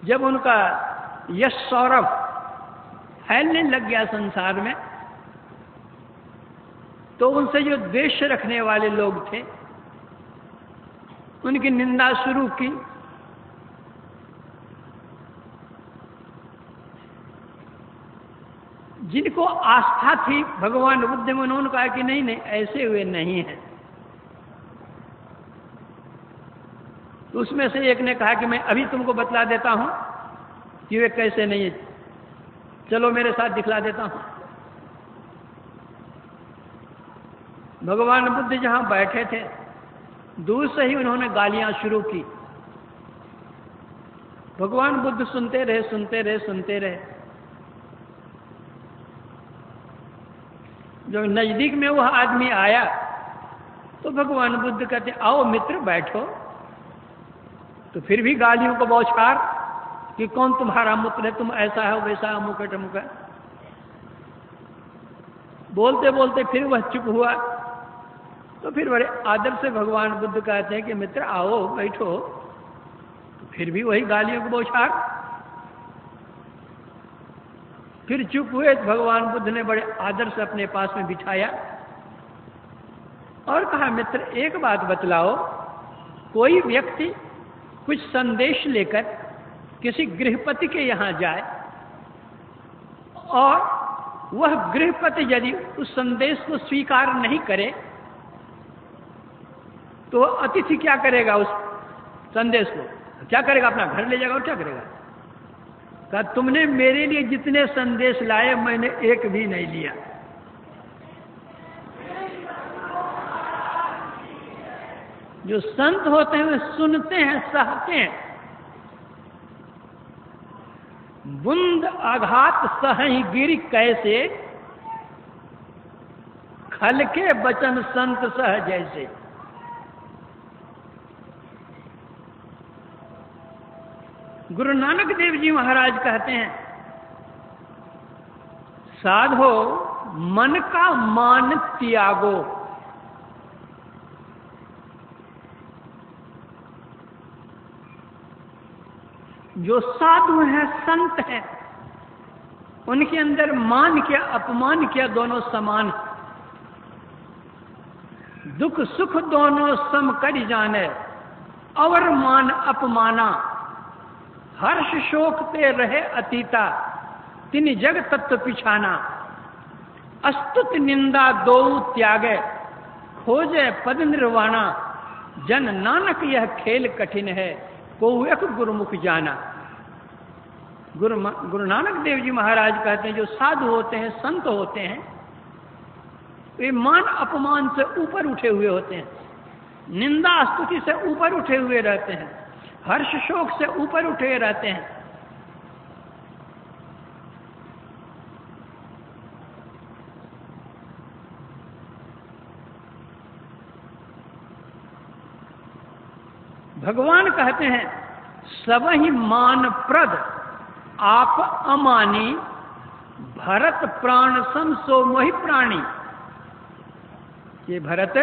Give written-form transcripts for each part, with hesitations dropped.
जब उनका यश सौरभ फैलने लग गया संसार में, तो उनसे जो द्वेष रखने वाले लोग थे उनकी निंदा शुरू की। जिनको आस्था थी भगवान बुद्ध में, उन्होंने कहा कि नहीं नहीं, ऐसे हुए नहीं हैं। तो उसमें से एक ने कहा कि मैं अभी तुमको बतला देता हूं कि वे कैसे नहीं है, चलो मेरे साथ दिखला देता हूं। भगवान बुद्ध जहां बैठे थे, दूर से ही उन्होंने गालियां शुरू की। भगवान बुद्ध सुनते रहे, सुनते रहे, सुनते रहे। जब नजदीक में वह आदमी आया तो भगवान बुद्ध कहते, आओ मित्र बैठो। तो फिर भी गालियों को बौछार कि कौन तुम्हारा मित्र है, तुम ऐसा है वैसा है, अमुक है टमुक है। बोलते बोलते फिर वह चुप हुआ। तो फिर बड़े आदर से भगवान बुद्ध कहते हैं कि मित्र आओ बैठो। तो फिर भी वही गालियों को बौछार। फिर चुप हुए तो भगवान बुद्ध ने बड़े आदर से अपने पास में बिठाया और कहा, मित्र एक बात बतलाओ, कोई व्यक्ति कुछ संदेश लेकर किसी गृहपति के यहां जाए और वह गृहपति यदि उस संदेश को स्वीकार नहीं करे तो अतिथि क्या करेगा? उस संदेश को क्या करेगा? अपना घर ले जाएगा और क्या करेगा? कहा, तुमने मेरे लिए जितने संदेश लाए मैंने एक भी नहीं लिया। जो संत होते हैं वे सुनते हैं, सहते हैं। बुंद आघात सहहि गिर कैसे, खल के बचन संत सह जैसे। गुरु नानक देव जी महाराज कहते हैं, साधो मन का मान त्यागो। जो साधु हैं, संत हैं, उनके अंदर मान क्या अपमान क्या दोनों समान। दुख सुख दोनों सम कर जाने, और मान अपमाना। हर्ष शोक ते रहे अतीता, तिन जग तत्व पिछाना। अस्तुत निंदा दो त्यागे, खोजे पद निर्वाणा। जन नानक यह खेल कठिन है, को एक गुरुमुख जाना। गुरु नानक देव जी महाराज कहते हैं, जो साधु होते हैं, संत होते हैं, वे मान अपमान से ऊपर उठे हुए होते हैं, निंदा स्तुति से ऊपर उठे हुए रहते हैं, हर्ष शोक से ऊपर उठे रहते हैं। भगवान कहते हैं, सब ही मान प्रद आप अमानी, भरत प्राण सम सो मोहि प्राणी। ये भरत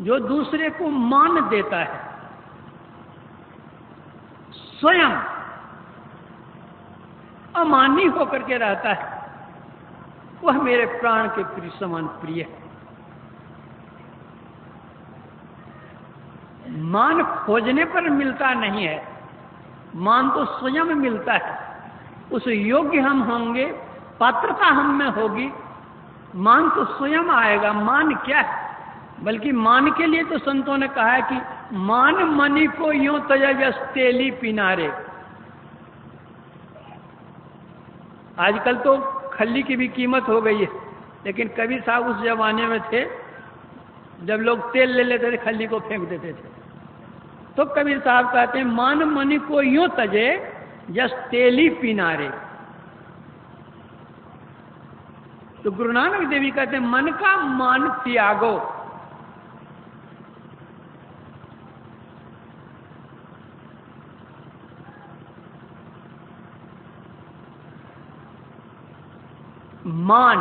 जो दूसरे को मान देता है, स्वयं अमानी होकर के रहता है, वह मेरे प्राण के प्रिय समान प्रिय है। मान खोजने पर मिलता नहीं है, मान तो स्वयं मिलता है। उस योग्य हम होंगे, पात्रता हम में होगी, मान तो स्वयं आएगा। मान क्या है? बल्कि मान के लिए तो संतों ने कहा है कि मान मणि को यूं तजस तेली पिनारे। आजकल तो खल्ली की भी कीमत हो गई है, लेकिन कबीर साहब उस जमाने में थे जब लोग तेल ले लेते थे, खल्ली को फेंक देते थे। तो कबीर साहब कहते हैं, मान मणि को यूं तजे जस तेली पिनारे। तो गुरु नानक देवी कहते हैं, मन का मान त्यागो। मान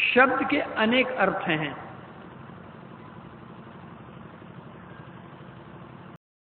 शब्द के अनेक अर्थ हैं।